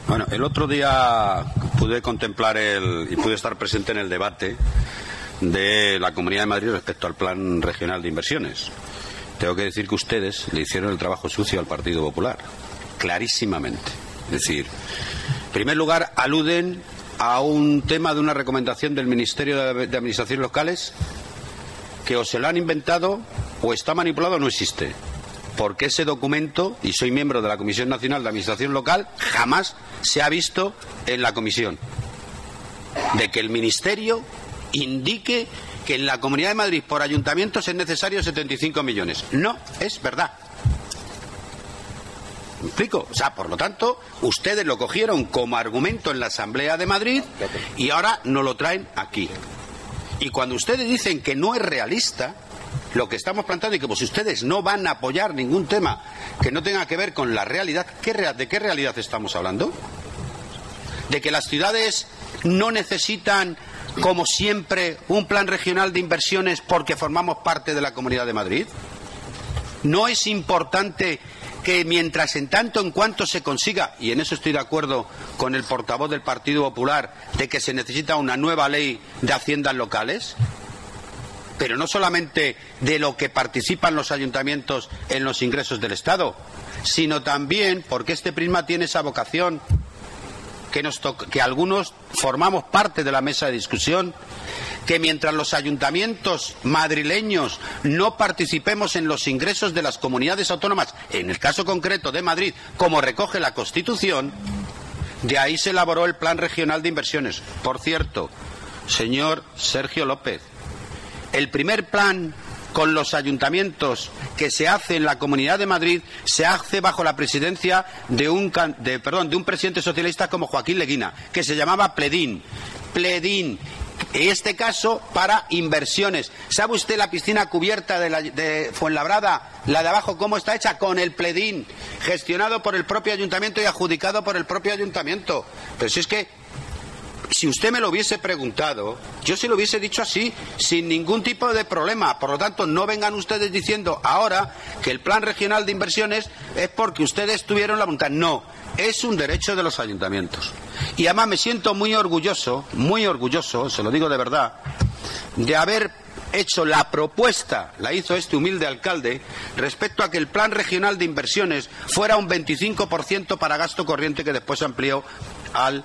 Bueno, el otro día pude contemplar y pude estar presente en el debate de la Comunidad de Madrid respecto al Plan Regional de Inversiones. Tengo que decir que ustedes le hicieron el trabajo sucio al Partido Popular, clarísimamente. Es decir, en primer lugar, aluden a un tema de una recomendación del Ministerio de Administraciones Locales que o se lo han inventado o está manipulado o no existe. Porque ese documento, y soy miembro de la Comisión Nacional de Administración Local, jamás se ha visto en la comisión. De que el Ministerio indique que en la Comunidad de Madrid por ayuntamientos es necesario 75 millones. No es verdad. ¿Me explico? O sea, por lo tanto, ustedes lo cogieron como argumento en la Asamblea de Madrid y ahora nos lo traen aquí. Y cuando ustedes dicen que no es realista lo que estamos planteando y que pues ustedes no van a apoyar ningún tema que no tenga que ver con la realidad, ¿de qué realidad estamos hablando? ¿De que las ciudades no necesitan, como siempre, un plan regional de inversiones porque formamos parte de la Comunidad de Madrid? ¿No es importante que mientras en tanto en cuanto se consiga, y en eso estoy de acuerdo con el portavoz del Partido Popular, de que se necesita una nueva ley de haciendas locales? Pero no solamente de lo que participan los ayuntamientos en los ingresos del Estado, sino también porque este prisma tiene esa vocación que algunos formamos parte de la mesa de discusión, que mientras los ayuntamientos madrileños no participemos en los ingresos de las comunidades autónomas, en el caso concreto de Madrid, como recoge la Constitución, de ahí se elaboró el Plan Regional de Inversiones. Por cierto, señor Sergio López, el primer plan con los ayuntamientos que se hace en la Comunidad de Madrid se hace bajo la presidencia de un presidente socialista como Joaquín Leguina, que se llamaba Pledín. En este caso para inversiones. ¿Sabe usted la piscina cubierta de Fuenlabrada, la de abajo, cómo está hecha? Con el Pledín, gestionado por el propio ayuntamiento y adjudicado por el propio ayuntamiento. Pero si es que si usted me lo hubiese preguntado, yo se lo hubiese dicho así, sin ningún tipo de problema. Por lo tanto, no vengan ustedes diciendo ahora que el Plan Regional de Inversiones es porque ustedes tuvieron la voluntad. No, es un derecho de los ayuntamientos. Y además me siento muy orgulloso, se lo digo de verdad, de haber hecho la propuesta, la hizo este humilde alcalde, respecto a que el Plan Regional de Inversiones fuera un 25% para gasto corriente que después se amplió al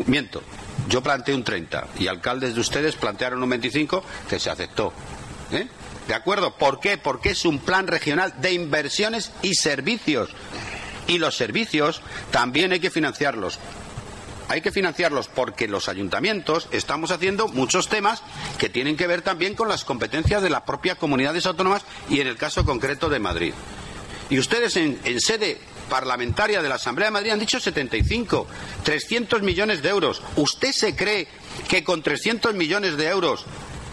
miento. Yo planteé un 30 y alcaldes de ustedes plantearon un 25 que se aceptó. ¿De acuerdo? ¿Por qué? Porque es un plan regional de inversiones y servicios. Y los servicios también hay que financiarlos. Hay que financiarlos porque los ayuntamientos estamos haciendo muchos temas que tienen que ver también con las competencias de las propias comunidades autónomas y en el caso concreto de Madrid. Y ustedes en sede parlamentaria de la Asamblea de Madrid han dicho 75, 300 millones de euros. ¿Usted se cree que con 300 millones de euros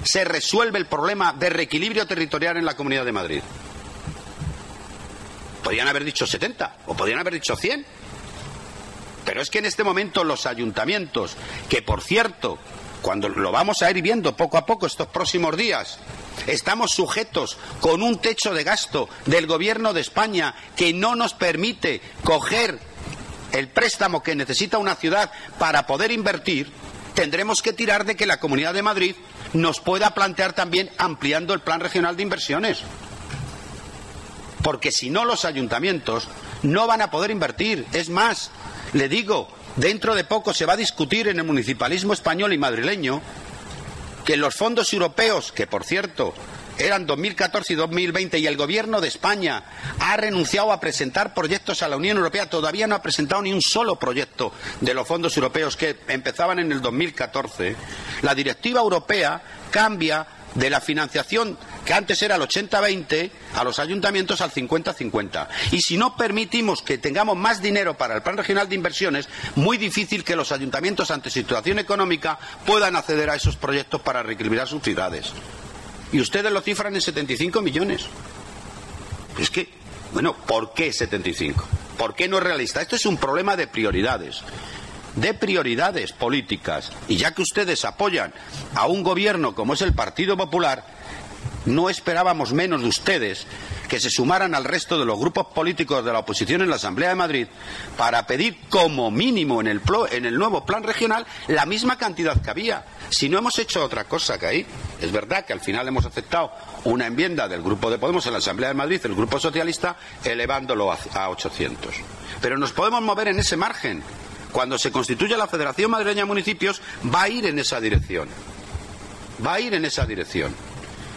se resuelve el problema de reequilibrio territorial en la Comunidad de Madrid? Podrían haber dicho 70 o podrían haber dicho 100. Pero es que en este momento los ayuntamientos, que por cierto, cuando lo vamos a ir viendo poco a poco estos próximos días, estamos sujetos con un techo de gasto del Gobierno de España que no nos permite coger el préstamo que necesita una ciudad para poder invertir, tendremos que tirar de que la Comunidad de Madrid nos pueda plantear también ampliando el Plan Regional de Inversiones. Porque si no, los ayuntamientos no van a poder invertir. Es más, le digo, dentro de poco se va a discutir en el municipalismo español y madrileño que los fondos europeos, que por cierto eran 2014 y 2020, y el Gobierno de España ha renunciado a presentar proyectos a la Unión Europea, todavía no ha presentado ni un solo proyecto de los fondos europeos que empezaban en el 2014, la directiva europea cambia de la financiación que antes era el 80-20 a los ayuntamientos al 50-50. Y si no permitimos que tengamos más dinero para el Plan Regional de Inversiones, muy difícil que los ayuntamientos ante situación económica puedan acceder a esos proyectos para reequilibrar sus ciudades. Y ustedes lo cifran en 75 millones. Es que, bueno, ¿por qué 75? ¿Por qué no es realista? Esto es un problema de prioridades políticas. Y ya que ustedes apoyan a un gobierno como es el Partido Popular, no esperábamos menos de ustedes que se sumaran al resto de los grupos políticos de la oposición en la Asamblea de Madrid para pedir como mínimo en el nuevo plan regional la misma cantidad que había. Si no hemos hecho otra cosa que ahí, es verdad que al final hemos aceptado una enmienda del Grupo de Podemos en la Asamblea de Madrid, el Grupo Socialista, elevándolo a 800. Pero nos podemos mover en ese margen. Cuando se constituya la Federación Madrileña de Municipios, va a ir en esa dirección. Va a ir en esa dirección.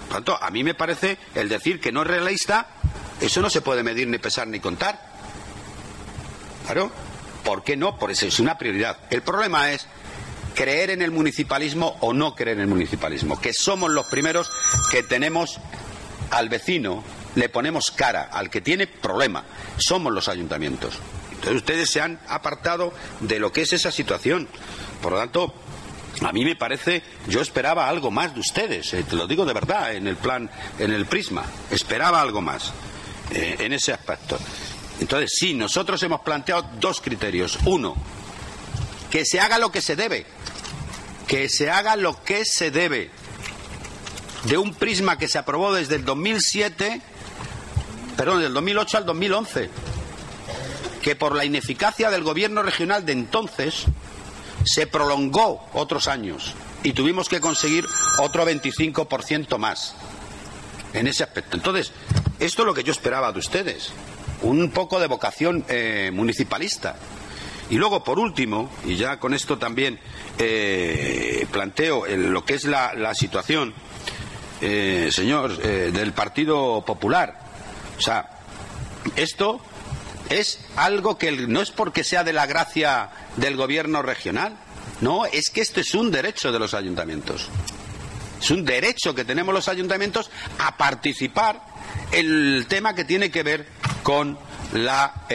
Por tanto, a mí me parece el decir que no es realista, eso no se puede medir, ni pesar, ni contar. Claro, ¿por qué no? Por eso es una prioridad. El problema es creer en el municipalismo o no creer en el municipalismo, que somos los primeros que tenemos al vecino, le ponemos cara, al que tiene problema, somos los ayuntamientos. Entonces ustedes se han apartado de lo que es esa situación. Por lo tanto, a mí me parece, yo esperaba algo más de ustedes, te lo digo de verdad, en el plan, en el prisma, esperaba algo más en ese aspecto. Entonces, sí, nosotros hemos planteado dos criterios. Uno, que se haga lo que se debe, que se haga lo que se debe, de un prisma que se aprobó desde el 2007, perdón, del 2008 al 2011, que por la ineficacia del gobierno regional de entonces se prolongó otros años y tuvimos que conseguir otro 25% más en ese aspecto. Entonces, esto es lo que yo esperaba de ustedes, un poco de vocación municipalista. Y luego, por último, y ya con esto también planteo lo que es la situación, señor, del Partido Popular. O sea, esto es algo que no es porque sea de la gracia del gobierno regional, no, es que esto es un derecho de los ayuntamientos. Es un derecho que tenemos los ayuntamientos a participar en el tema que tiene que ver con la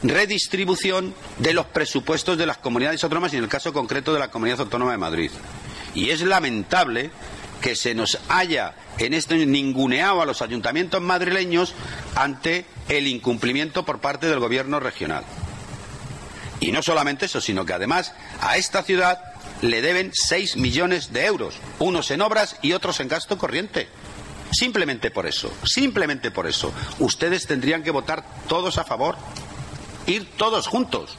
redistribución de los presupuestos de las comunidades autónomas y en el caso concreto de la Comunidad Autónoma de Madrid. Y es lamentable que se nos haya en esto ninguneado a los ayuntamientos madrileños ante el incumplimiento por parte del gobierno regional. Y no solamente eso, sino que además a esta ciudad le deben 6 millones de euros, unos en obras y otros en gasto corriente. Simplemente por eso, ustedes tendrían que votar todos a favor, ir todos juntos,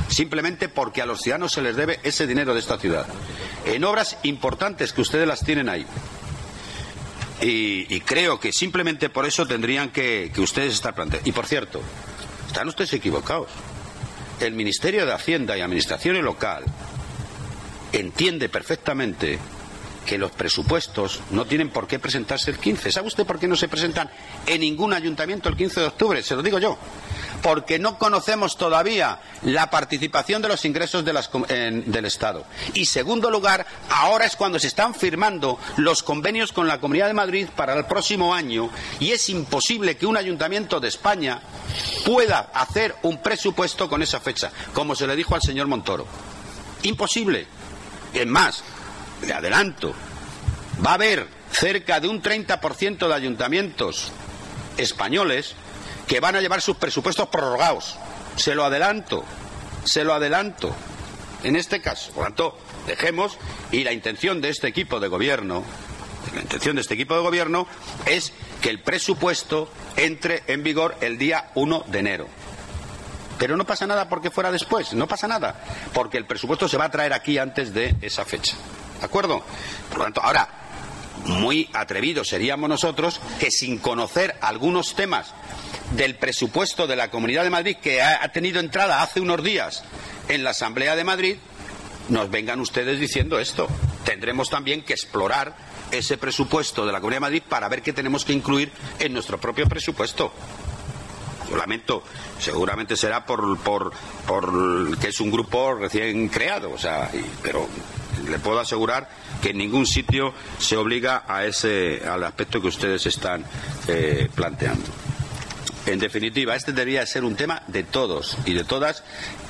simplemente porque a los ciudadanos se les debe ese dinero de esta ciudad, en obras importantes que ustedes las tienen ahí. Y creo que simplemente por eso tendrían que ustedes estar planteando. Y por cierto, están ustedes equivocados. El Ministerio de Hacienda y Administración Local entiende perfectamente que los presupuestos no tienen por qué presentarse el 15. ¿Sabe usted por qué no se presentan en ningún ayuntamiento el 15 de octubre? Se lo digo yo. Porque no conocemos todavía la participación de los ingresos del Estado. Y segundo lugar, ahora es cuando se están firmando los convenios con la Comunidad de Madrid para el próximo año y es imposible que un ayuntamiento de España pueda hacer un presupuesto con esa fecha, como se le dijo al señor Montoro. Imposible. Es más, le adelanto, va a haber cerca de un 30% de ayuntamientos españoles que van a llevar sus presupuestos prorrogados. Se lo adelanto. En este caso, por lo tanto, dejemos, y la intención de este equipo de gobierno, es que el presupuesto entre en vigor el día 1 de enero. Pero no pasa nada porque fuera después, no pasa nada, porque el presupuesto se va a traer aquí antes de esa fecha. ¿De acuerdo? Por lo tanto, ahora, muy atrevidos seríamos nosotros que sin conocer algunos temas del presupuesto de la Comunidad de Madrid que ha tenido entrada hace unos días en la Asamblea de Madrid, nos vengan ustedes diciendo esto. Tendremos también que explorar ese presupuesto de la Comunidad de Madrid para ver qué tenemos que incluir en nuestro propio presupuesto. Yo lamento, seguramente será por que es un grupo recién creado, o sea, pero le puedo asegurar que en ningún sitio se obliga al aspecto que ustedes están planteando. En definitiva, este debería ser un tema de todos y de todas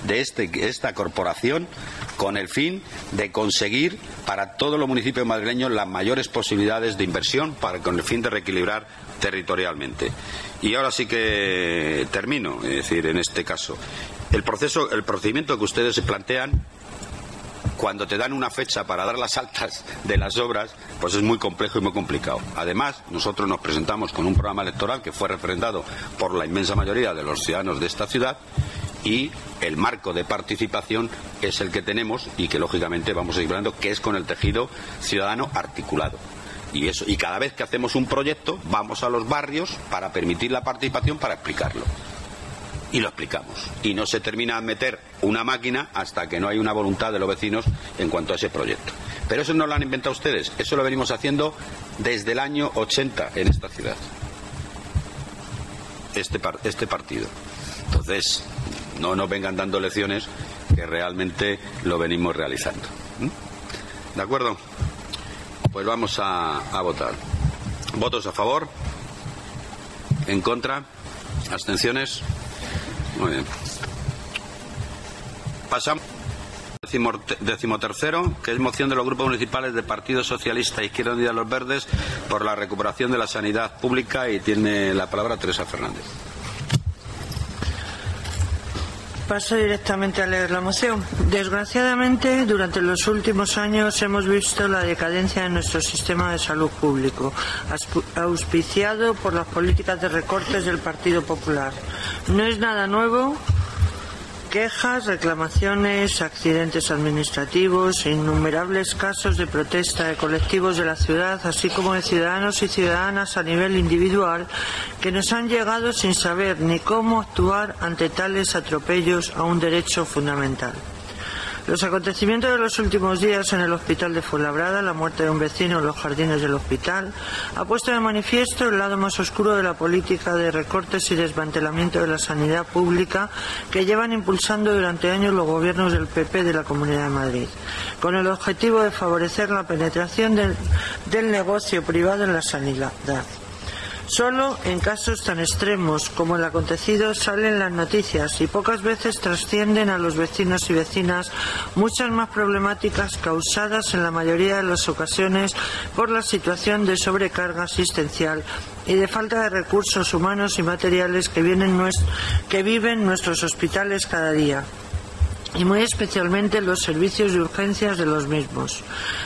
de esta corporación, con el fin de conseguir para todos los municipios madrileños las mayores posibilidades de inversión, con el fin de reequilibrar territorialmente. Y ahora sí que termino, es decir, en este caso, el procedimiento que ustedes se plantean cuando te dan una fecha para dar las altas de las obras, pues es muy complejo y muy complicado. Además, nosotros nos presentamos con un programa electoral que fue refrendado por la inmensa mayoría de los ciudadanos de esta ciudad, y el marco de participación es el que tenemos y que lógicamente vamos a ir hablando, que es con el tejido ciudadano articulado. Y cada vez que hacemos un proyecto vamos a los barrios para permitir la participación, para explicarlo. Y lo explicamos. Y no se termina de meter una máquina hasta que no hay una voluntad de los vecinos en cuanto a ese proyecto. Pero eso no lo han inventado ustedes, eso lo venimos haciendo desde el año 80 en esta ciudad. Este partido. Entonces, no nos vengan dando lecciones, que realmente lo venimos realizando. ¿De acuerdo? Pues vamos a votar. ¿Votos a favor? ¿En contra? ¿Abstenciones? Muy bien. Pasamos al decimotercero, que es moción de los grupos municipales del Partido Socialista, Izquierda Unida y los Verdes por la recuperación de la sanidad pública, y tiene la palabra Teresa Fernández. Paso directamente a leer la moción. Desgraciadamente, durante los últimos años hemos visto la decadencia de nuestro sistema de salud público, auspiciado por las políticas de recortes del Partido Popular. No es nada nuevo. Quejas, reclamaciones, accidentes administrativos e innumerables casos de protesta de colectivos de la ciudad, así como de ciudadanos y ciudadanas a nivel individual, que nos han llegado sin saber ni cómo actuar ante tales atropellos a un derecho fundamental. Los acontecimientos de los últimos días en el hospital de Fuenlabrada, la muerte de un vecino en los jardines del hospital, ha puesto de manifiesto el lado más oscuro de la política de recortes y desmantelamiento de la sanidad pública que llevan impulsando durante años los gobiernos del PP de la Comunidad de Madrid, con el objetivo de favorecer la penetración del negocio privado en la sanidad. Solo en casos tan extremos como el acontecido salen las noticias y pocas veces trascienden a los vecinos y vecinas muchas más problemáticas causadas en la mayoría de las ocasiones por la situación de sobrecarga asistencial y de falta de recursos humanos y materiales que viven nuestros hospitales cada día, y muy especialmente los servicios de urgencias de los mismos.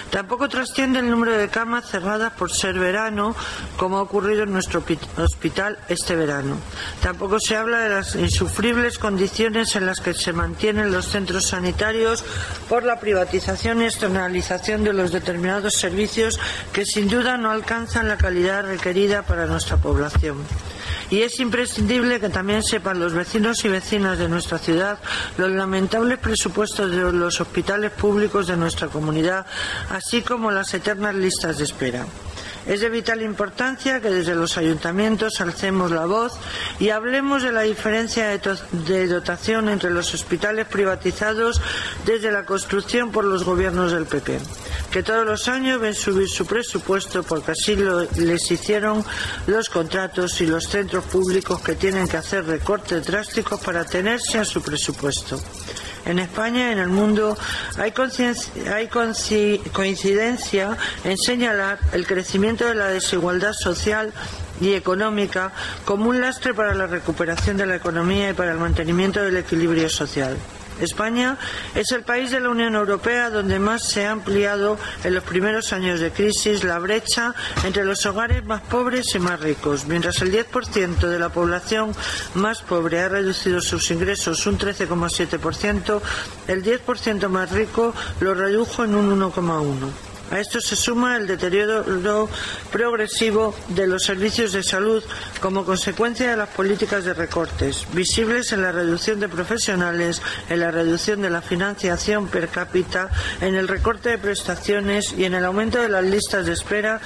Tampoco trasciende el número de camas cerradas por ser verano, como ha ocurrido en nuestro hospital este verano. Tampoco se habla de las insufribles condiciones en las que se mantienen los centros sanitarios por la privatización y externalización de los determinados servicios que sin duda no alcanzan la calidad requerida para nuestra población. Y es imprescindible que también sepan los vecinos y vecinas de nuestra ciudad los lamentables presupuestos de los hospitales públicos de nuestra comunidad, así como las eternas listas de espera. Es de vital importancia que desde los ayuntamientos alcemos la voz y hablemos de la diferencia de dotación entre los hospitales privatizados desde la construcción por los gobiernos del PP, que todos los años ven subir su presupuesto porque así les hicieron los contratos, y los centros públicos que tienen que hacer recortes drásticos para atenerse a su presupuesto. En España y en el mundo hay coincidencia en señalar el crecimiento de la desigualdad social y económica como un lastre para la recuperación de la economía y para el mantenimiento del equilibrio social. España es el país de la Unión Europea donde más se ha ampliado en los primeros años de crisis la brecha entre los hogares más pobres y más ricos. Mientras el 10% de la población más pobre ha reducido sus ingresos un 13,7%, el 10% más rico lo redujo en un 1,1%. A esto se suma el deterioro progresivo de los servicios de salud como consecuencia de las políticas de recortes, visibles en la reducción de profesionales, en la reducción de la financiación per cápita, en el recorte de prestaciones y en el aumento de las listas de espera,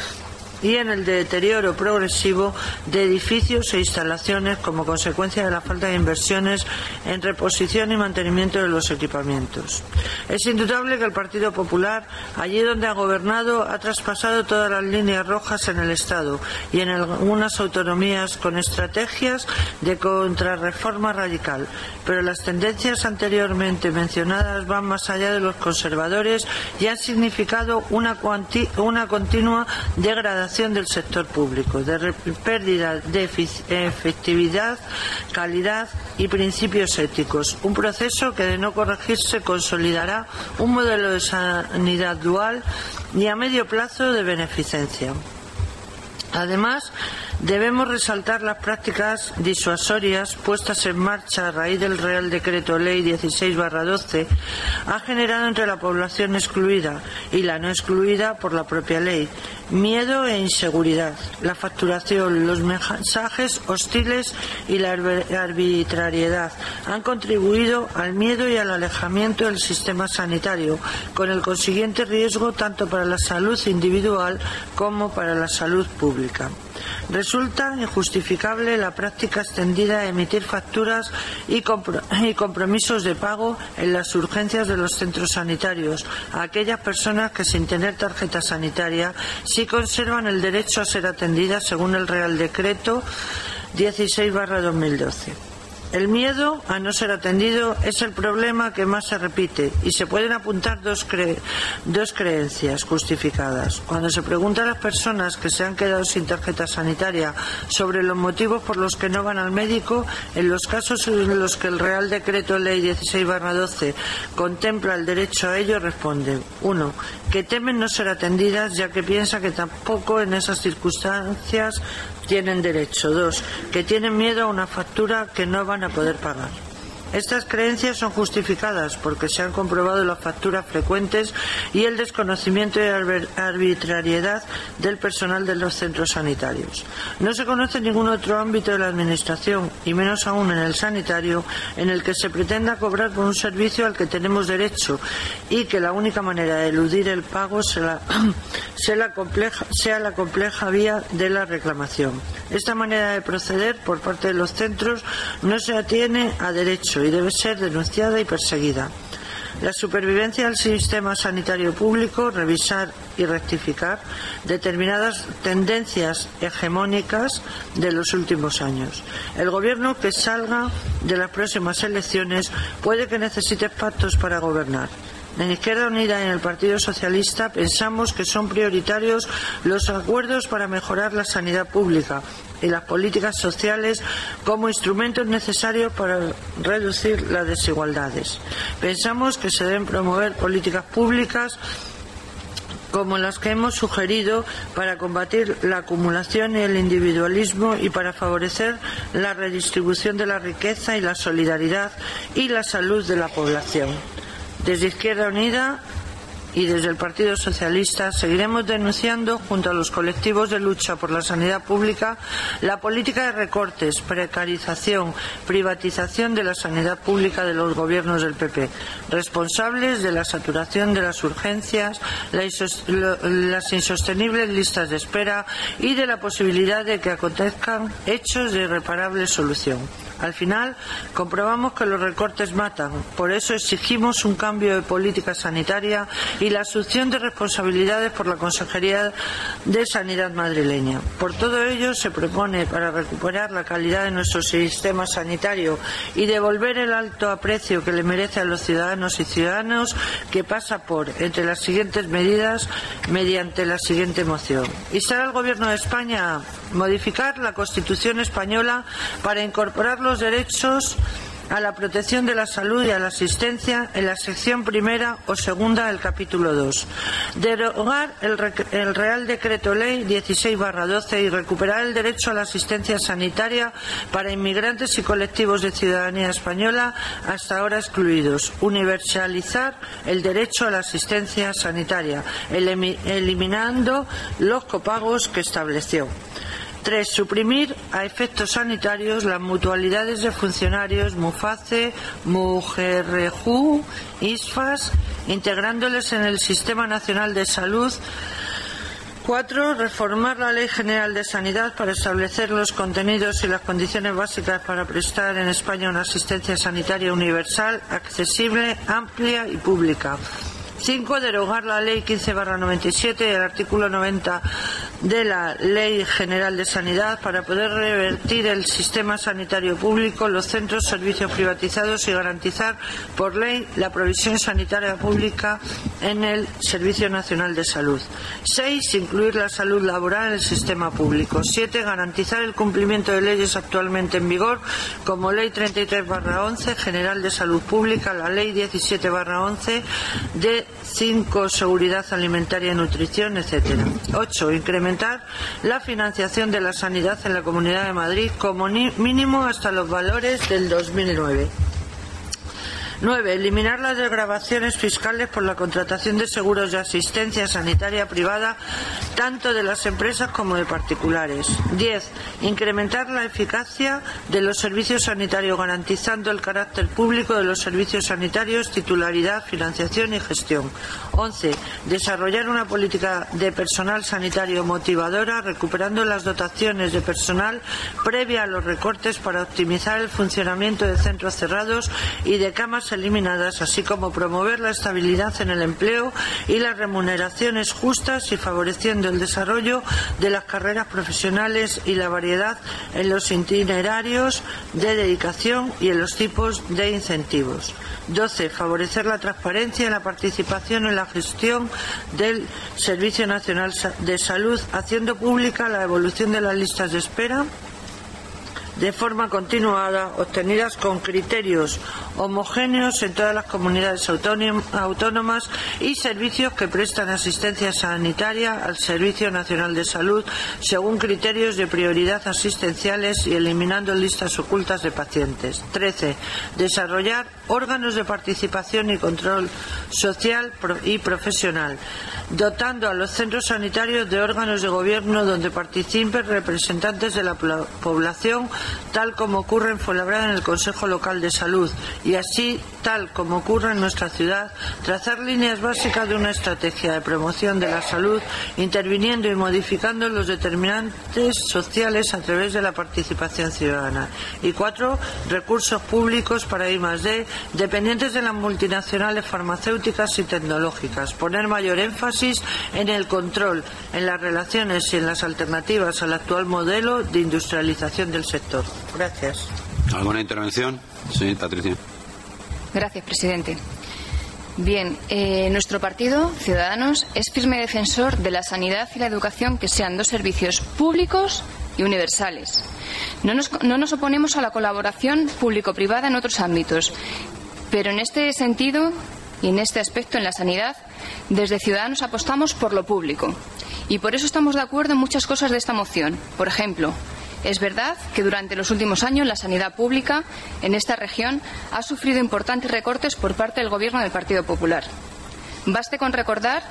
y en el deterioro progresivo de edificios e instalaciones como consecuencia de la falta de inversiones en reposición y mantenimiento de los equipamientos. Es indudable que el Partido Popular, allí donde ha gobernado, ha traspasado todas las líneas rojas en el Estado y en algunas autonomías con estrategias de contrarreforma radical, pero las tendencias anteriormente mencionadas van más allá de los conservadores y han significado una continua degradación reestructuración del sector público, de pérdida de efectividad, calidad y principios éticos. Un proceso que, de no corregirse, consolidará un modelo de sanidad dual y a medio plazo de beneficencia. Además, debemos resaltar las prácticas disuasorias puestas en marcha a raíz del Real Decreto Ley 16/12 ha generado entre la población excluida y la no excluida por la propia ley miedo e inseguridad. La facturación, los mensajes hostiles y la arbitrariedad han contribuido al miedo y al alejamiento del sistema sanitario, con el consiguiente riesgo tanto para la salud individual como para la salud pública. Resulta injustificable la práctica extendida de emitir facturas y compromisos de pago en las urgencias de los centros sanitarios a aquellas personas que, sin tener tarjeta sanitaria, sí conservan el derecho a ser atendidas según el Real Decreto 16/2012. El miedo a no ser atendido es el problema que más se repite y se pueden apuntar dos creencias justificadas. Cuando se pregunta a las personas que se han quedado sin tarjeta sanitaria sobre los motivos por los que no van al médico, en los casos en los que el Real Decreto Ley 16/12 contempla el derecho a ello, responden: 1. Que temen no ser atendidas, ya que piensan que tampoco en esas circunstancias tienen derecho. 2. Que tienen miedo a una factura que no van a poder pagar. Estas creencias son justificadas porque se han comprobado las facturas frecuentes y el desconocimiento y arbitrariedad del personal de los centros sanitarios. No se conoce ningún otro ámbito de la Administración, y menos aún en el sanitario, en el que se pretenda cobrar por un servicio al que tenemos derecho y que la única manera de eludir el pago sea la compleja vía de la reclamación. Esta manera de proceder por parte de los centros no se atiene a derecho y debe ser denunciada y perseguida. La supervivencia del sistema sanitario público, revisar y rectificar determinadas tendencias hegemónicas de los últimos años. El gobierno que salga de las próximas elecciones puede que necesite pactos para gobernar. En Izquierda Unida y en el Partido Socialista pensamos que son prioritarios los acuerdos para mejorar la sanidad pública y las políticas sociales como instrumentos necesarios para reducir las desigualdades. Pensamos que se deben promover políticas públicas como las que hemos sugerido para combatir la acumulación y el individualismo y para favorecer la redistribución de la riqueza y la solidaridad y la salud de la población. Desde Izquierda Unida y desde el Partido Socialista seguiremos denunciando, junto a los colectivos de lucha por la sanidad pública, la política de recortes, precarización, privatización de la sanidad pública de los gobiernos del PP, responsables de la saturación de las urgencias, las insostenibles listas de espera y de la posibilidad de que acontezcan hechos de irreparable solución. Al final, comprobamos que los recortes matan. Por eso exigimos un cambio de política sanitaria y la asunción de responsabilidades por la Consejería de Sanidad madrileña. Por todo ello, se propone, para recuperar la calidad de nuestro sistema sanitario y devolver el alto aprecio que le merece a los ciudadanos y ciudadanas, que pasa por, entre las siguientes medidas, mediante la siguiente moción: instar al Gobierno de España a modificar la Constitución española para incorporar los derechos a la protección de la salud y a la asistencia en la sección primera o segunda del capítulo 2, derogar el Real Decreto Ley 16/12 y recuperar el derecho a la asistencia sanitaria para inmigrantes y colectivos de ciudadanía española hasta ahora excluidos, universalizar el derecho a la asistencia sanitaria, eliminando los copagos que estableció. 3. Suprimir a efectos sanitarios las mutualidades de funcionarios MUFACE, MUGRJU, ISFAS, integrándoles en el Sistema Nacional de Salud. 4. Reformar la Ley General de Sanidad para establecer los contenidos y las condiciones básicas para prestar en España una asistencia sanitaria universal, accesible, amplia y pública. 5. Derogar la Ley 15/97 y el artículo 90 de la Ley General de Sanidad para poder revertir el sistema sanitario público, los centros, servicios privatizados y garantizar por ley la provisión sanitaria pública en el Servicio Nacional de Salud. 6. Incluir la salud laboral en el sistema público. 7. Garantizar el cumplimiento de leyes actualmente en vigor, como Ley 33/11 General de Salud Pública, la Ley 17/11 de 5 Seguridad Alimentaria y Nutrición, etc. 8. Incrementar la financiación de la sanidad en la Comunidad de Madrid como mínimo hasta los valores del 2009. 9. Eliminar las desgravaciones fiscales por la contratación de seguros de asistencia sanitaria privada, tanto de las empresas como de particulares. 10. Incrementar la eficacia de los servicios sanitarios, garantizando el carácter público de los servicios sanitarios, titularidad, financiación y gestión. 11. Desarrollar una política de personal sanitario motivadora, recuperando las dotaciones de personal previa a los recortes para optimizar el funcionamiento de centros cerrados y de camas eliminadas, así como promover la estabilidad en el empleo y las remuneraciones justas y favoreciendo el desarrollo de las carreras profesionales y la variedad en los itinerarios de dedicación y en los tipos de incentivos. 12. Favorecer la transparencia y la participación en la gestión del Servicio Nacional de Salud, haciendo pública la evolución de las listas de espera de forma continuada, obtenidas con criterios homogéneos en todas las comunidades autónomas y servicios que prestan asistencia sanitaria al Servicio Nacional de Salud según criterios de prioridad asistenciales y eliminando listas ocultas de pacientes. 13. Desarrollar órganos de participación y control social y profesional, dotando a los centros sanitarios de órganos de gobierno donde participen representantes de la población, tal como ocurre en Fuenlabrada en el Consejo Local de Salud, y así, tal como ocurre en nuestra ciudad, trazar líneas básicas de una estrategia de promoción de la salud, interviniendo y modificando los determinantes sociales a través de la participación ciudadana. Y 4. Recursos públicos para I+D, dependientes de las multinacionales farmacéuticas y tecnológicas, poner mayor énfasis en el control, en las relaciones y en las alternativas al actual modelo de industrialización del sector. Gracias. ¿Alguna intervención? Sí, Patricia. Gracias, presidente. Bien, nuestro partido, Ciudadanos, es firme defensor de la sanidad y la educación que sean dos servicios públicos y universales. No nos oponemos a la colaboración público-privada en otros ámbitos, pero en este sentido y en este aspecto, en la sanidad, desde Ciudadanos apostamos por lo público. Y por eso estamos de acuerdo en muchas cosas de esta moción. Por ejemplo, es verdad que durante los últimos años la sanidad pública en esta región ha sufrido importantes recortes por parte del Gobierno del Partido Popular. Baste con recordar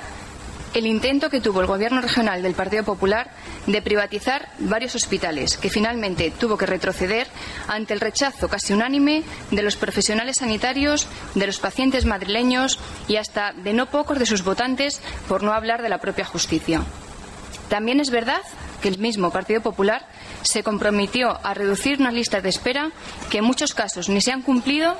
el intento que tuvo el Gobierno regional del Partido Popular de privatizar varios hospitales, que finalmente tuvo que retroceder ante el rechazo casi unánime de los profesionales sanitarios, de los pacientes madrileños y hasta de no pocos de sus votantes, por no hablar de la propia justicia. También es verdad que el mismo Partido Popular se comprometió a reducir unas listas de espera que en muchos casos ni se han cumplido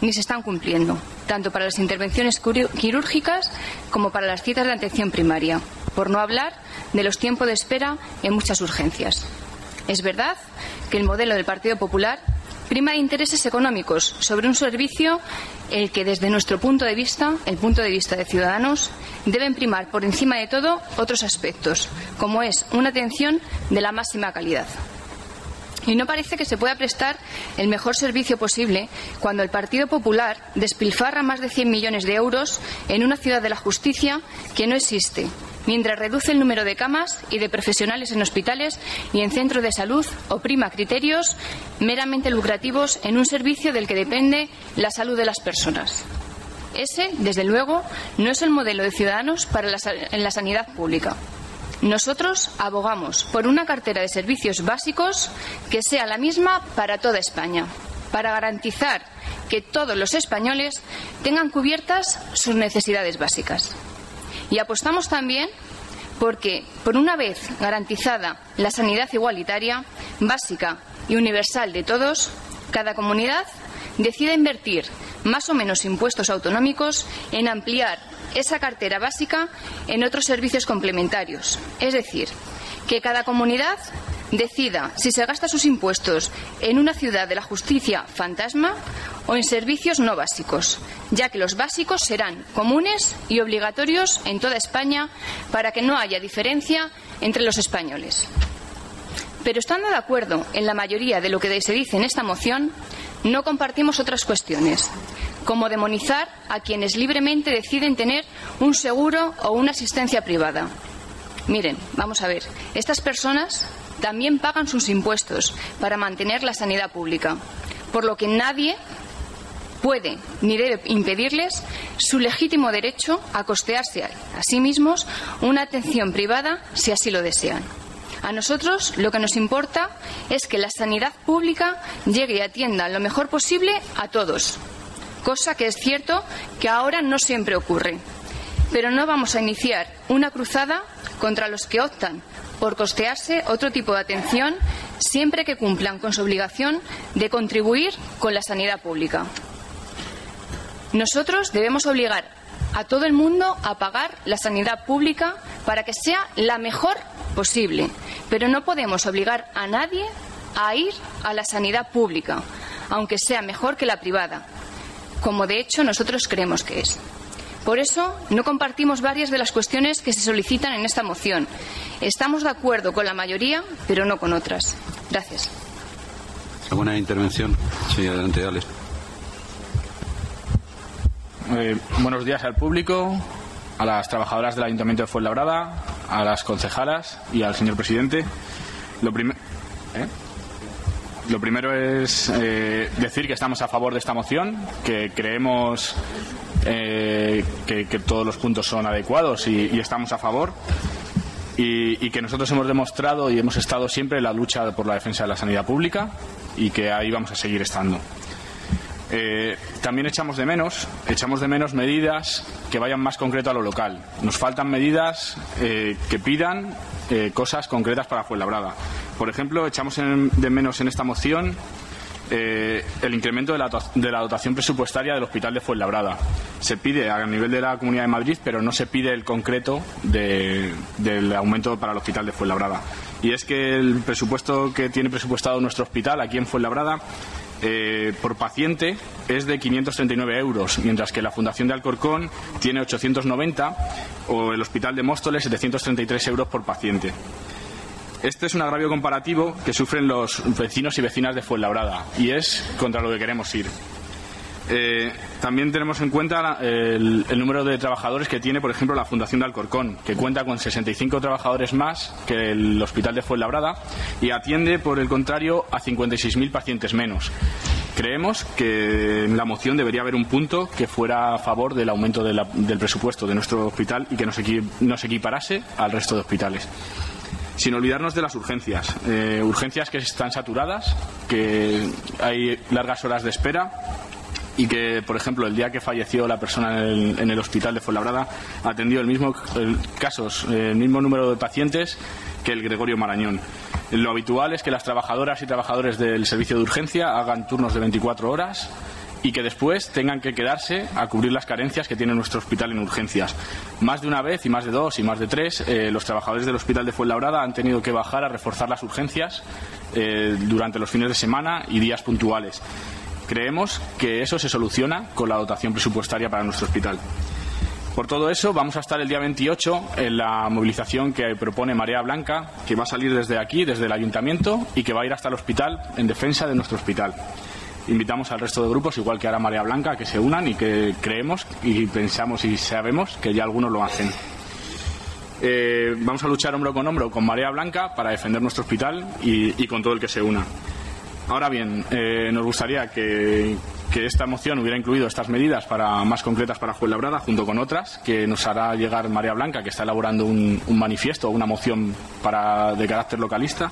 ni se están cumpliendo, tanto para las intervenciones quirúrgicas como para las citas de atención primaria, por no hablar de los tiempos de espera en muchas urgencias. Es verdad que el modelo del Partido Popular prima de intereses económicos sobre un servicio el que, desde nuestro punto de vista, el punto de vista de Ciudadanos, deben primar por encima de todo otros aspectos, como es una atención de la máxima calidad. Y no parece que se pueda prestar el mejor servicio posible cuando el Partido Popular despilfarra más de 100 millones de euros en una ciudad de la justicia que no existe, mientras reduce el número de camas y de profesionales en hospitales y en centros de salud o prima criterios meramente lucrativos en un servicio del que depende la salud de las personas. Ese, desde luego, no es el modelo de Ciudadanos en la sanidad pública. Nosotros abogamos por una cartera de servicios básicos que sea la misma para toda España, para garantizar que todos los españoles tengan cubiertas sus necesidades básicas. Y apostamos también porque, por una vez garantizada la sanidad igualitaria, básica y universal de todos, cada comunidad decida invertir más o menos impuestos autonómicos en ampliar esa cartera básica en otros servicios complementarios. Es decir, Que cada comunidad decida si se gasta sus impuestos en una ciudad de la justicia fantasma o en servicios no básicos, ya que los básicos serán comunes y obligatorios en toda España para que no haya diferencia entre los españoles. Pero estando de acuerdo en la mayoría de lo que se dice en esta moción, no compartimos otras cuestiones, como demonizar a quienes libremente deciden tener un seguro o una asistencia privada. Miren, vamos a ver, estas personas también pagan sus impuestos para mantener la sanidad pública, por lo que nadie puede ni debe impedirles su legítimo derecho a costearse a sí mismos una atención privada si así lo desean. A nosotros lo que nos importa es que la sanidad pública llegue y atienda lo mejor posible a todos, cosa que es cierto que ahora no siempre ocurre. Pero no vamos a iniciar una cruzada contra los que optan por costearse otro tipo de atención siempre que cumplan con su obligación de contribuir con la sanidad pública. Nosotros debemos obligar a todo el mundo a pagar la sanidad pública para que sea la mejor posible, pero no podemos obligar a nadie a ir a la sanidad pública, aunque sea mejor que la privada, como de hecho nosotros creemos que es. Por eso no compartimos varias de las cuestiones que se solicitan en esta moción. Estamos de acuerdo con la mayoría, pero no con otras. Gracias. ¿Alguna intervención? Sí, adelante, Alex. Buenos días al público, a las trabajadoras del Ayuntamiento de Fuenlabrada, a las concejalas y al señor presidente. Lo primero es decir que estamos a favor de esta moción, que creemos que todos los puntos son adecuados y estamos a favor, y que nosotros hemos demostrado y hemos estado siempre en la lucha por la defensa de la sanidad pública y que ahí vamos a seguir estando. También echamos de menos medidas que vayan más concreto a lo local. Nos faltan medidas que pidan cosas concretas para Fuenlabrada. Por ejemplo, echamos de menos en esta moción el incremento de la dotación presupuestaria del Hospital de Fuenlabrada. Se pide a nivel de la Comunidad de Madrid, pero no se pide el concreto del aumento para el Hospital de Fuenlabrada. Y es que el presupuesto que tiene presupuestado nuestro hospital aquí en Fuenlabrada por paciente es de 539 euros, mientras que la Fundación de Alcorcón tiene 890 o el Hospital de Móstoles 733 euros por paciente. Este es un agravio comparativo que sufren los vecinos y vecinas de Fuenlabrada y es contra lo que queremos ir. También tenemos en cuenta el número de trabajadores que tiene, por ejemplo, la Fundación de Alcorcón, que cuenta con 65 trabajadores más que el Hospital de Fuenlabrada y atiende, por el contrario, a 56.000 pacientes menos. Creemos que en la moción debería haber un punto que fuera a favor del aumento del presupuesto de nuestro hospital y que nos equiparase al resto de hospitales. Sin olvidarnos de las urgencias. Urgencias que están saturadas, que hay largas horas de espera y que, por ejemplo, el día que falleció la persona en el hospital de Fuenlabrada atendió el mismo número de pacientes que el Gregorio Marañón. Lo habitual es que las trabajadoras y trabajadores del servicio de urgencia hagan turnos de 24 horas y que después tengan que quedarse a cubrir las carencias que tiene nuestro hospital en urgencias. Más de una vez, y más de dos, y más de tres, los trabajadores del hospital de Fuenlabrada han tenido que bajar a reforzar las urgencias durante los fines de semana y días puntuales. Creemos que eso se soluciona con la dotación presupuestaria para nuestro hospital. Por todo eso, vamos a estar el día 28 en la movilización que propone Marea Blanca, que va a salir desde aquí, desde el Ayuntamiento, y que va a ir hasta el hospital en defensa de nuestro hospital. Invitamos al resto de grupos, igual que hará Marea Blanca, que se unan y que creemos y pensamos y sabemos que ya algunos lo hacen. Vamos a luchar hombro con Marea Blanca para defender nuestro hospital y con todo el que se una. Ahora bien, nos gustaría que esta moción hubiera incluido estas medidas más concretas para Fuenlabrada, junto con otras que nos hará llegar Marea Blanca, que está elaborando un manifiesto o una moción de carácter localista,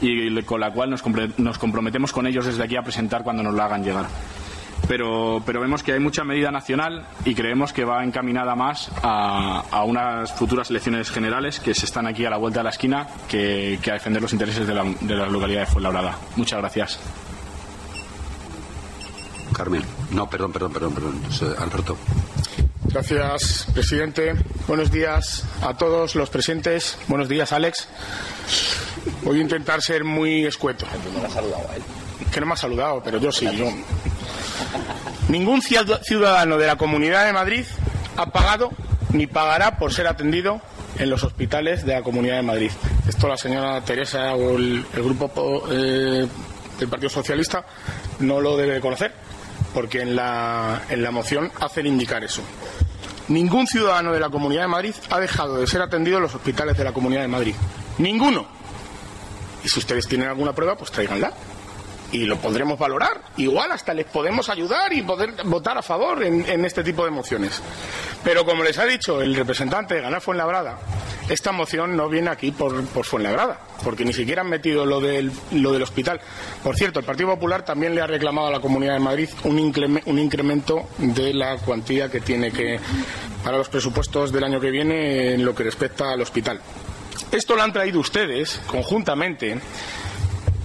y con la cual nos comprometemos con ellos desde aquí a presentar cuando nos la hagan llegar. Pero vemos que hay mucha medida nacional y creemos que va encaminada más a unas futuras elecciones generales que se están aquí a la vuelta de la esquina que a defender los intereses de la localidad de Fuenlabrada. Muchas gracias. Carmen. No, perdón. Alberto. Gracias, presidente. Buenos días a todos los presentes. Buenos días, Alex. Voy a intentar ser muy escueto. No me ha saludado a él. Que no me ha saludado, pero yo sí. Ningún ciudadano de la Comunidad de Madrid ha pagado ni pagará por ser atendido en los hospitales de la Comunidad de Madrid. Esto la señora Teresa o el grupo del Partido Socialista no lo debe de conocer, porque en la moción hacen indicar eso. Ningún ciudadano de la Comunidad de Madrid ha dejado de ser atendido en los hospitales de la Comunidad de Madrid. ¡Ninguno! Y si ustedes tienen alguna prueba, pues tráiganla. Y lo podremos valorar. Igual hasta les podemos ayudar y poder votar a favor en este tipo de mociones. Pero como les ha dicho el representante de Ganar Fuenlabrada, esta moción no viene aquí por Fuenlabrada, porque ni siquiera han metido lo del hospital. Por cierto, el Partido Popular también le ha reclamado a la Comunidad de Madrid un incremento de la cuantía que tiene que para los presupuestos del año que viene en lo que respecta al hospital. Esto lo han traído ustedes conjuntamente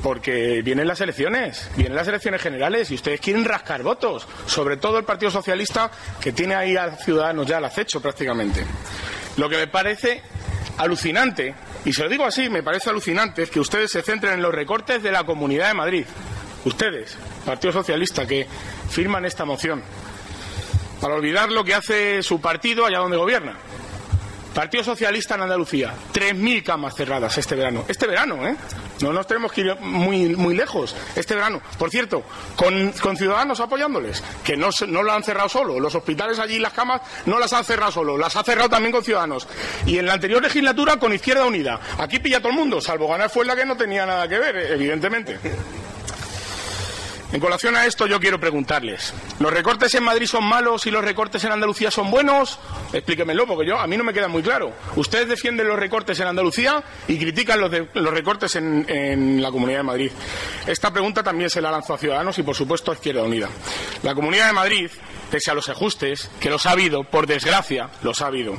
porque vienen las elecciones generales y ustedes quieren rascar votos, sobre todo el Partido Socialista, que tiene ahí a Ciudadanos ya al acecho prácticamente. Lo que me parece alucinante, y se lo digo así, me parece alucinante, es que ustedes se centren en los recortes de la Comunidad de Madrid. Ustedes, Partido Socialista, que firman esta moción, para olvidar lo que hace su partido allá donde gobierna. Partido Socialista en Andalucía, 3.000 camas cerradas este verano. Este verano, ¿eh? No nos tenemos que ir muy lejos. Este verano. Por cierto, con Ciudadanos apoyándoles, que no lo han cerrado solo. Los hospitales allí, las camas, no las han cerrado solo. Las ha cerrado también con Ciudadanos. Y en la anterior legislatura con Izquierda Unida. Aquí pilla todo el mundo, salvo Ganar Fuenla, que no tenía nada que ver, evidentemente. En colación a esto, yo quiero preguntarles, ¿los recortes en Madrid son malos y los recortes en Andalucía son buenos? Explíquemelo, porque a mí no me queda muy claro. Ustedes defienden los recortes en Andalucía y critican los recortes en la Comunidad de Madrid. Esta pregunta también se la lanzó a Ciudadanos y, por supuesto, a Izquierda Unida. La Comunidad de Madrid, pese a los ajustes, que los ha habido, por desgracia, los ha habido,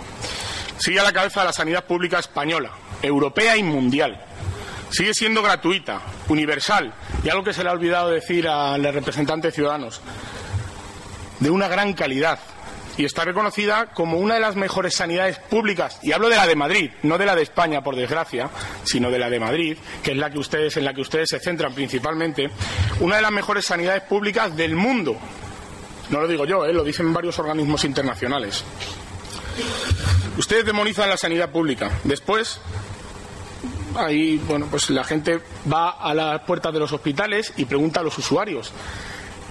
sigue a la cabeza de la sanidad pública española, europea y mundial. Sigue siendo gratuita, universal, y algo que se le ha olvidado decir al representante de Ciudadanos, de una gran calidad, y está reconocida como una de las mejores sanidades públicas, y hablo de la de Madrid, no de la de España, por desgracia, sino de la de Madrid, que es en la que ustedes se centran principalmente, una de las mejores sanidades públicas del mundo. No lo digo yo, lo dicen varios organismos internacionales. Ustedes demonizan la sanidad pública. Después, ahí, pues la gente va a las puertas de los hospitales y pregunta a los usuarios.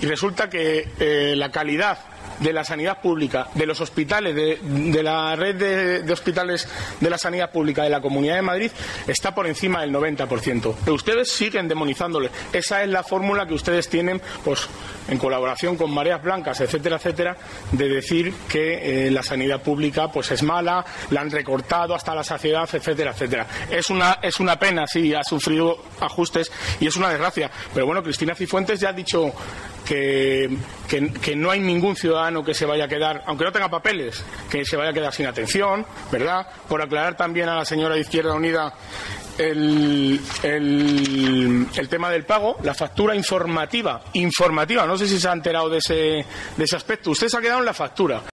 Y resulta que la calidad de la sanidad pública, de los hospitales, de la red de hospitales de la sanidad pública de la Comunidad de Madrid está por encima del 90%. Pero ustedes siguen demonizándole. Esa es la fórmula que ustedes tienen, pues, en colaboración con Mareas Blancas, etcétera, etcétera, de decir que la sanidad pública pues es mala, la han recortado hasta la saciedad, etcétera, etcétera. Es una pena, sí, ha sufrido ajustes y es una desgracia. Pero bueno, Cristina Cifuentes ya ha dicho que no hay ningún ciudadano que se vaya a quedar, aunque no tenga papeles, que se vaya a quedar sin atención, ¿verdad? Por aclarar también a la señora de Izquierda Unida el tema del pago, la factura informativa, no sé si se ha enterado de ese aspecto. Usted se ha quedado en la factura.